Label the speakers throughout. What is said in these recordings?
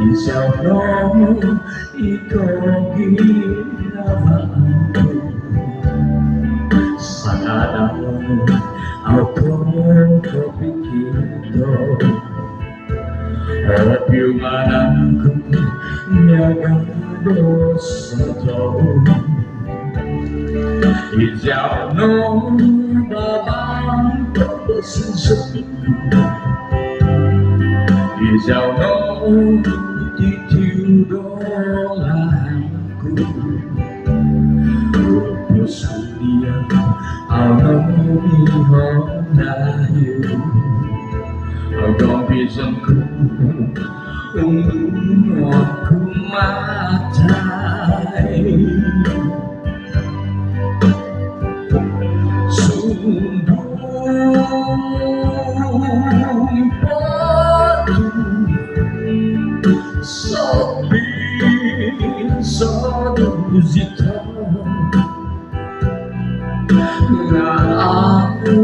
Speaker 1: Insya-Allah ikaw ginawaanku. Sana ako kapikito opiumananku nyagado sa taon. Insya-Allah babang pagkasisabiku. Insya-Allah titiudolanku. Pusulia ang mihon dayo ang bisanku umurku matay. Musika na aku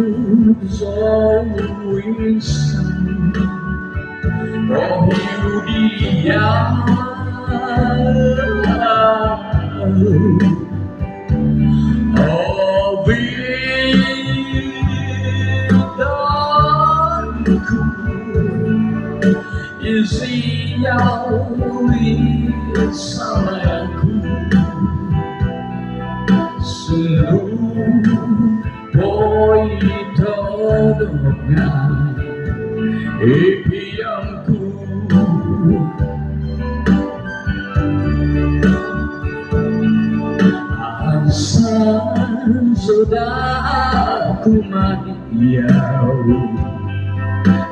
Speaker 1: zawinsan rohiu dia ovidanku isiawi salaku. Sungguh boy todongan impianku. Asal sudah ku maniau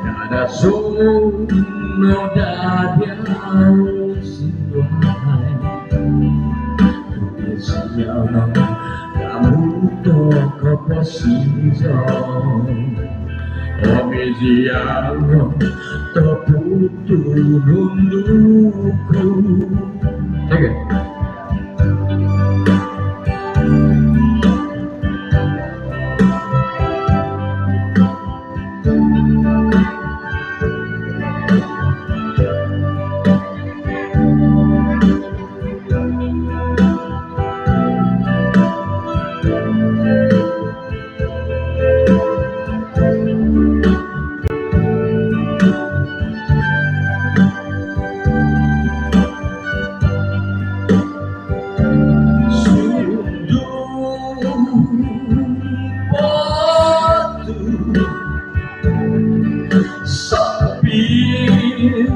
Speaker 1: nada sono dadiau siwai. Insya-Allah kamu toko posisi Omiziano toputu nunduku. Okay.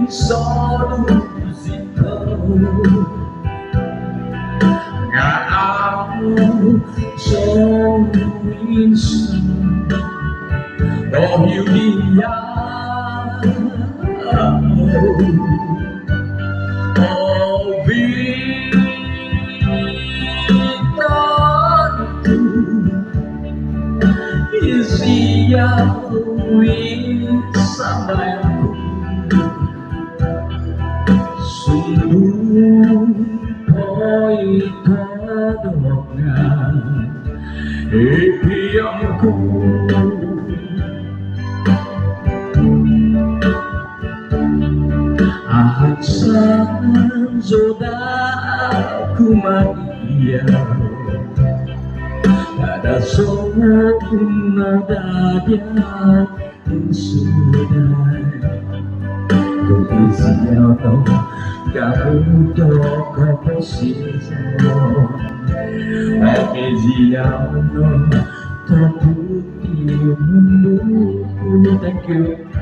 Speaker 1: Solo musika nga aku insan rohiu dia ovidanku isiawi salaku. Sungguh boy todongan impianku. Asal sudah ku maniau ada sono dadiau sudah. Insya-Allah kamu toko posisi Omiziano toputi nunduku. Thank you.